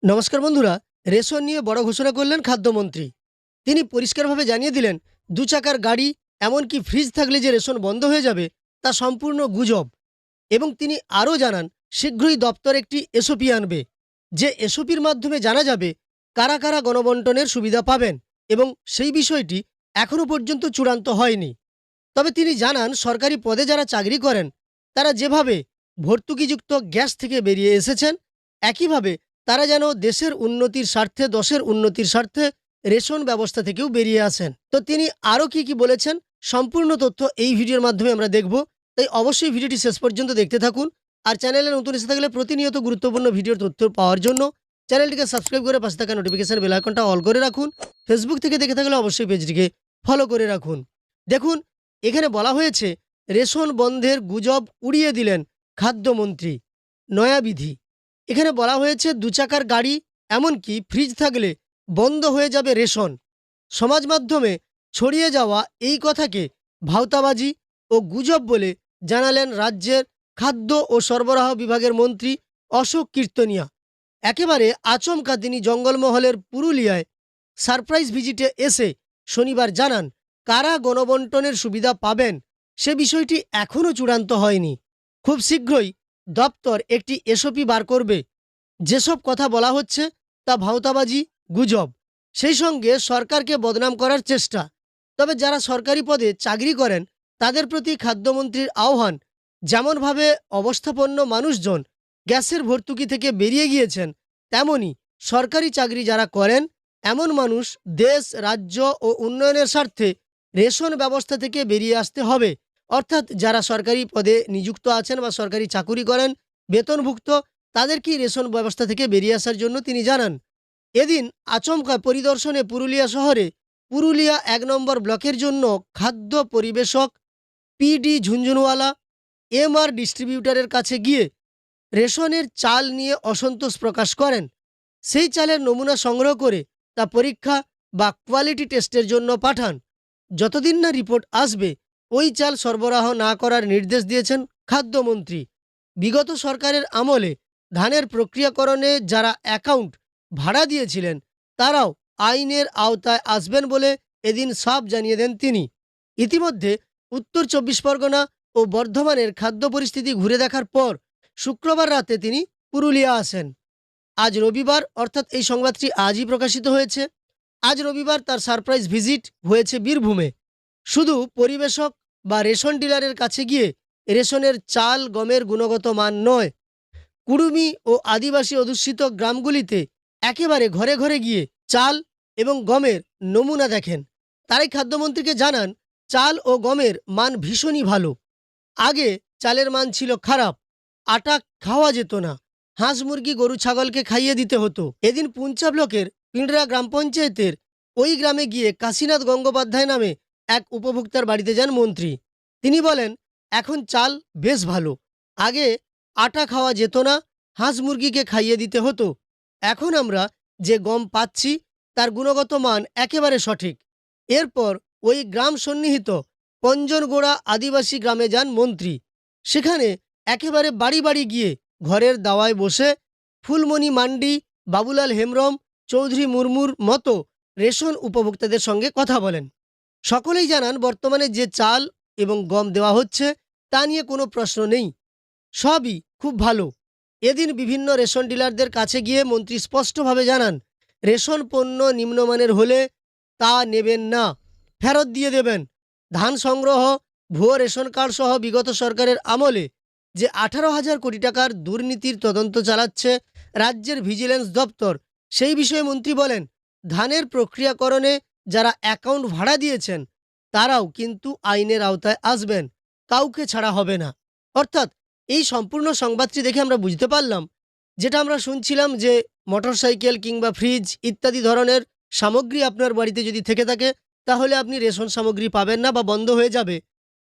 নমস্কার বন্ধুরা। রেশন নিয়ে বড় ঘোষণা করলেন খাদ্যমন্ত্রী। তিনি পরিষ্কারভাবে জানিয়ে দিলেন, দু চাকার গাড়ি এমনকি ফ্রিজ থাকলে যে রেশন বন্ধ হয়ে যাবে তা সম্পূর্ণ গুজব। এবং তিনি আরও জানান, শীঘ্রই দপ্তর একটি এসওপি আনবে, যে এসওপির মাধ্যমে জানা যাবে কারা কারা গণবন্টনের সুবিধা পাবেন, এবং সেই বিষয়টি এখনও পর্যন্ত চূড়ান্ত হয়নি। তবে তিনি জানান, সরকারি পদে যারা চাকরি করেন তারা যেভাবে ভর্তুকিযুক্ত গ্যাস থেকে বেরিয়ে এসেছেন, একইভাবে তারা যেন দেশের উন্নতির স্বার্থে, দশের উন্নতির স্বার্থে রেশন ব্যবস্থা থেকেও বেরিয়ে আসেন। তো তিনি আরও কি বলেছেন, সম্পূর্ণ তথ্য এই ভিডিওর মাধ্যমে আমরা দেখব। তাই অবশ্যই ভিডিওটি শেষ পর্যন্ত দেখতে থাকুন। আর চ্যানেলে নতুন এসে থাকলে প্রতিনিয়ত গুরুত্বপূর্ণ ভিডিওর তথ্য পাওয়ার জন্য চ্যানেলটিকে সাবস্ক্রাইব করে পাশে থাকা নোটিফিকেশন বেল আইকনটা অল করে রাখুন। ফেসবুক থেকে দেখে থাকলে অবশ্যই পেজটিকে ফলো করে রাখুন। দেখুন, এখানে বলা হয়েছে, রেশন বন্ধের গুজব উড়িয়ে দিলেন খাদ্যমন্ত্রী। নয়া বিধি। এখানে বলা হয়েছে, দু চাকার গাড়ি এমনকি ফ্রিজ থাকলে বন্ধ হয়ে যাবে রেশন। সমাজ মাধ্যমে ছড়িয়ে যাওয়া এই কথাকে ভাওতাবাজি ও গুজব বলে জানালেন রাজ্যের খাদ্য ও সরবরাহ বিভাগের মন্ত্রী অশোক কীর্তনিয়া। একেবারে আচমকা তিনি জঙ্গলমহলের পুরুলিয়ায় সারপ্রাইজ ভিজিটে এসে শনিবার জানান, কারা গণবন্টনের সুবিধা পাবেন সে বিষয়টি এখনও চূড়ান্ত হয়নি। খুব শীঘ্রই দপ্তর একটি এসওপি বার করবে। যেসব কথা বলা হচ্ছে তা ভাওতাবাজি, গুজব, সেই সঙ্গে সরকারকে বদনাম করার চেষ্টা। তবে যারা সরকারি পদে চাকরি করেন তাদের প্রতি খাদ্যমন্ত্রীর আহ্বান, যেমনভাবে অবস্থাপন্ন মানুষজন গ্যাসের ভর্তুকি থেকে বেরিয়ে গিয়েছেন, তেমনি সরকারি চাকরি যারা করেন এমন মানুষ দেশ, রাজ্য ও উন্নয়নের স্বার্থে রেশন ব্যবস্থা থেকে বেরিয়ে আসতে হবে। অর্থাৎ যারা সরকারি পদে নিযুক্ত আছেন বা সরকারি চাকুরি করেন, বেতনভুক্ত, তাদেরকেই রেশন ব্যবস্থা থেকে বেরিয়ে আসার জন্য তিনি জানান। এদিন আচমকা পরিদর্শনে পুরুলিয়া শহরে পুরুলিয়া ১ নম্বর ব্লকের জন্য খাদ্য পরিবেশক পিডি ঝুনঝুনওয়ালা এমআর ডিস্ট্রিবিউটরের কাছে গিয়ে রেশনের চাল নিয়ে অসন্তোষ প্রকাশ করেন। সেই চালের নমুনা সংগ্রহ করে তা পরীক্ষা বা কোয়ালিটি টেস্টের জন্য পাঠান। যতদিন না রিপোর্ট আসবে ওই চাল সরবরাহ না করার নির্দেশ দিয়েছেন খাদ্যমন্ত্রী। বিগত সরকারের আমলে ধানের প্রক্রিয়াকরণে যারা অ্যাকাউন্ট ভাড়া দিয়েছিলেন তারাও আইনের আওতায় আসবেন বলে এদিন সাফ জানিয়ে দেন তিনি। ইতিমধ্যে উত্তর ২৪ পরগনা ও বর্ধমানের খাদ্য পরিস্থিতি ঘুরে দেখার পর শুক্রবার রাতে তিনি পুরুলিয়া আসেন। আজ রবিবার, অর্থাৎ এই সংবাদটি আজই প্রকাশিত হয়েছে। আজ রবিবার তার সারপ্রাইজ ভিজিট হয়েছে বীরভূমে। শুধু পরিবেশক বা রেশন ডিলারের কাছে গিয়ে রেশনের চাল, গমের গুণগত মান নয়, কুড়ুমি ও আদিবাসী অধ্যুষিত গ্রামগুলিতে একেবারে ঘরে ঘরে গিয়ে চাল এবং গমের নমুনা দেখেন। তারাই খাদ্যমন্ত্রীকে জানান, চাল ও গমের মান ভীষণই ভালো। আগে চালের মান ছিল খারাপ, আটা খাওয়া যেত না, হাঁস মুরগি গরু ছাগলকে খাইয়ে দিতে হতো। এদিন পুঞ্চা ব্লকের পিঁড়রা গ্রাম পঞ্চায়েতের ওই গ্রামে গিয়ে কাশীনাথ গঙ্গোপাধ্যায় নামে এক উপভোক্তার বাড়িতে যান মন্ত্রী। তিনি বলেন, এখন চাল বেশ ভালো, আগে আটা খাওয়া যেত না, হাঁস মুরগিকে খাইয়ে দিতে হতো। এখন আমরা যে গম পাচ্ছি তার গুণগত মান একেবারে সঠিক। এরপর ওই গ্রাম সন্নিহিত পঞ্জনগোড়া আদিবাসী গ্রামে যান মন্ত্রী। সেখানে একেবারে বাড়ি বাড়ি গিয়ে ঘরের দাওয়ায় বসে ফুলমণি মান্ডি, বাবুলাল হেমব্রম, চৌধুরী মুর্মুর মতো রেশন উপভোক্তাদের সঙ্গে কথা বলেন। সকলেই জানান, বর্তমানে যে চাল এবং গম দেওয়া হচ্ছে তা নিয়ে কোনো প্রশ্ন নেই, সবই খুব ভালো। এদিন বিভিন্ন রেশন ডিলারদের কাছে গিয়ে মন্ত্রী স্পষ্টভাবে জানান, রেশন পণ্য নিম্নমানের হলে তা নেবেন না, ফেরত দিয়ে দেবেন। ধান সংগ্রহ, ভুয়ো রেশন কার্ড সহ বিগত সরকারের আমলে যে ১৮,০০০ কোটি টাকার দুর্নীতির তদন্ত চালাচ্ছে রাজ্যের ভিজিল্যান্স দপ্তর, সেই বিষয়ে মন্ত্রী বলেন, ধানের প্রক্রিয়াকরণে যারা অ্যাকাউন্ট ভাড়া দিয়েছেন তারাও কিন্তু আইনের আওতায় আসবেন, কাউকে ছাড়া হবে না। অর্থাৎ এই সম্পূর্ণ সংবাদটি দেখে আমরা বুঝতে পারলাম, যেটা আমরা শুনছিলাম যে মোটরসাইকেল কিংবা ফ্রিজ ইত্যাদি ধরনের সামগ্রী আপনার বাড়িতে যদি থেকে থাকে তাহলে আপনি রেশন সামগ্রী পাবেন না বা বন্ধ হয়ে যাবে।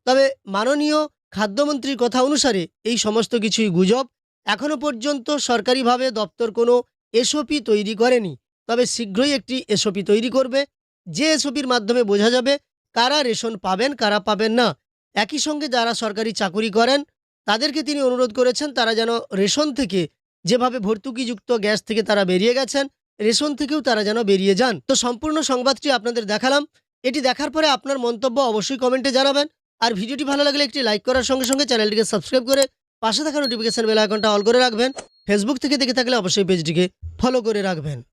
তবে মাননীয় খাদ্যমন্ত্রীর কথা অনুসারে এই সমস্ত কিছুই গুজব। এখনও পর্যন্ত সরকারিভাবে দপ্তর কোনো এসওপি তৈরি করেনি, তবে শীঘ্রই একটি এসওপি তৈরি করবে, যে এসওপির মাধ্যমে বোঝা যাবে কারা রেশন পাবেন, কারা পাবেন না। একই সঙ্গে যারা সরকারি চাকুরি করেন তাদেরকে তিনি অনুরোধ করেছেন তারা যেন রেশন থেকে যেভাবে ভর্তুকিযুক্ত গ্যাস থেকে তারা বেরিয়ে গেছেন, রেশন থেকেও তারা যেন বেরিয়ে যান। তো সম্পূর্ণ সংবাদটি আপনাদের দেখালাম। এটি দেখার পরে আপনার মন্তব্য অবশ্যই কমেন্টে জানাবেন। আর ভিডিওটি ভালো লাগলে একটি লাইক করার সঙ্গে সঙ্গে চ্যানেলটিকে সাবস্ক্রাইব করে পাশে থাকা নোটিফিকেশন বেল আইকনটা অল করে রাখবেন। ফেসবুক থেকে দেখে থাকলে অবশ্যই পেজটিকে ফলো করে রাখবেন।